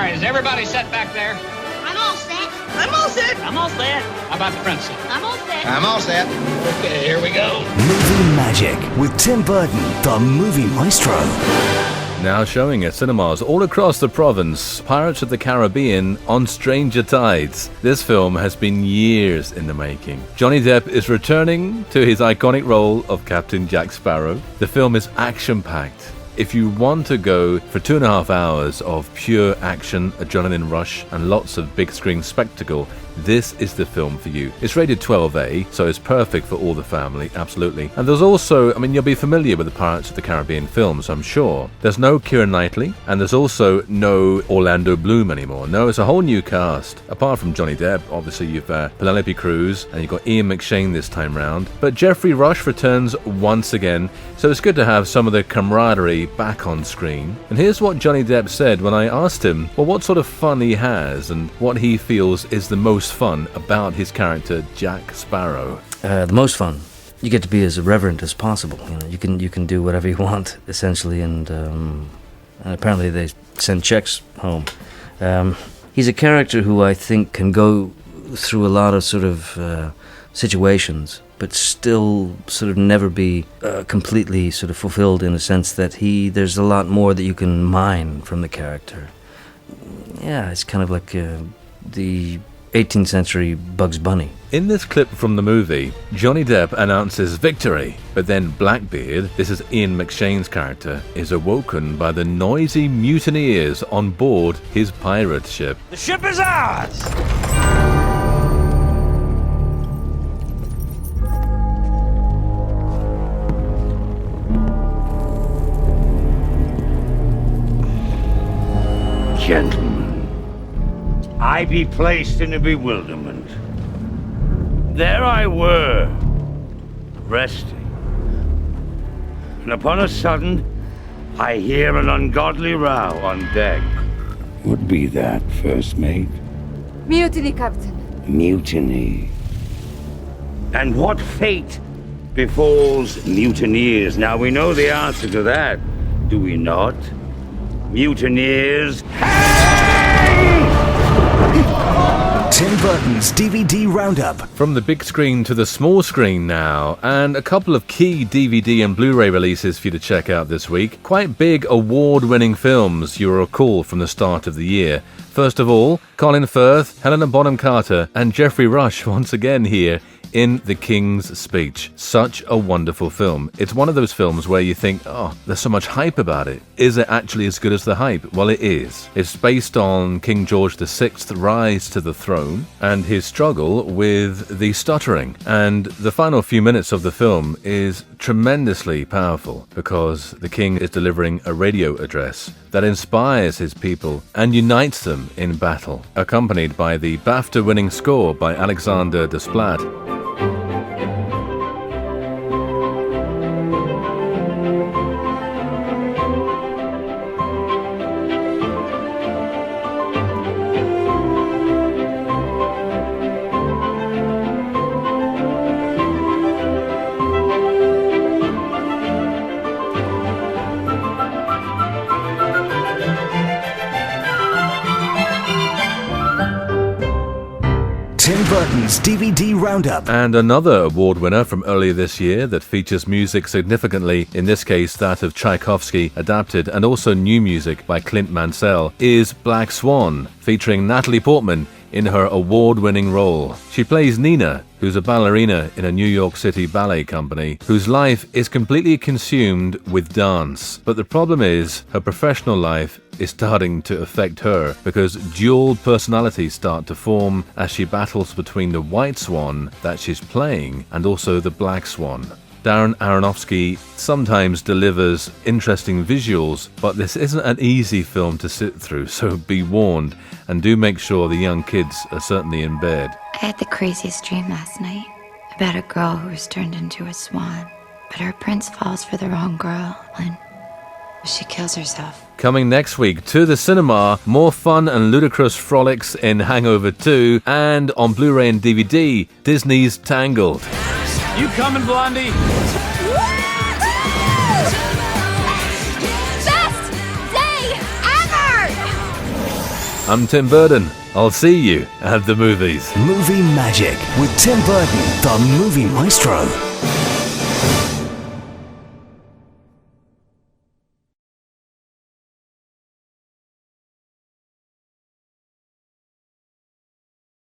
right, is everybody set back there? I'm all set. I'm all set. I'm all set. How about the princess? I'm all set. I'm all set. Okay, here we go. Movie Magic with Tim Burton, the movie maestro. Now showing at cinemas all across the province, Pirates of the Caribbean on Stranger Tides. This film has been years in the making. Johnny Depp is returning to his iconic role of Captain Jack Sparrow. The film is action-packed. If you want to go for 2.5 hours of pure action, adrenaline rush, and lots of big screen spectacle, this is the film for you. It's rated 12A, so it's perfect for all the family, absolutely. And there's also, you'll be familiar with the Pirates of the Caribbean films, I'm sure. There's no Keira Knightley, and there's also no Orlando Bloom anymore. No, it's a whole new cast. Apart from Johnny Depp, obviously you've Penelope Cruz, and you've got Ian McShane this time round. But Geoffrey Rush returns once again, so it's good to have some of the camaraderie back on screen. And here's what Johnny Depp said when I asked him, well, what sort of fun he has, and what he feels is the most fun about his character Jack Sparrow. The most fun. You get to be as irreverent as possible. You can do whatever you want essentially, and apparently they send checks home. He's a character who I think can go through a lot of sort of situations, but still sort of never be completely sort of fulfilled in the sense that there's a lot more that you can mine from the character. Yeah, it's kind of like the 18th century Bugs Bunny. In this clip from the movie, Johnny Depp announces victory, but then Blackbeard, this is Ian McShane's character, is awoken by the noisy mutineers on board his pirate ship. The ship is ours! Gentlemen, I be placed in a bewilderment. There I were, resting, and upon a sudden, I hear an ungodly row on deck. What be that, first mate? Mutiny, Captain. Mutiny. And what fate befalls mutineers? Now we know the answer to that, do we not? Mutineers hang! Tim Burton's DVD Roundup. From the big screen to the small screen now, and a couple of key DVD and Blu-ray releases for you to check out this week. Quite big award-winning films you'll recall from the start of the year. First of all, Colin Firth, Helena Bonham Carter, and Geoffrey Rush once again here in The King's Speech. Such a wonderful film. It's one of those films where you think, oh, there's so much hype about it. Is it actually as good as the hype? Well, it is. It's based on King George VI's rise to the throne and his struggle with the stuttering. And the final few minutes of the film is tremendously powerful because the king is delivering a radio address that inspires his people and unites them in battle, accompanied by the BAFTA-winning score by Alexander Desplat. Tim Burton's DVD Roundup. And another award winner from earlier this year that features music significantly, in this case that of Tchaikovsky adapted, and also new music by Clint Mansell, is Black Swan, featuring Natalie Portman in her award-winning role. She plays Nina, who's a ballerina in a New York City ballet company, whose life is completely consumed with dance. But the problem is, her professional life is starting to affect her because dual personalities start to form as she battles between the white swan that she's playing and also the black swan. Darren Aronofsky sometimes delivers interesting visuals, but this isn't an easy film to sit through, so be warned, and do make sure the young kids are certainly in bed. I had the craziest dream last night about a girl who was turned into a swan, but her prince falls for the wrong girl, and she kills herself. Coming next week to the cinema, more fun and ludicrous frolics in Hangover 2, and on Blu-ray and DVD, Disney's Tangled. You coming, Blondie? Best day ever! I'm Tim Burton. I'll see you at the movies. Movie Magic with Tim Burton, the movie maestro.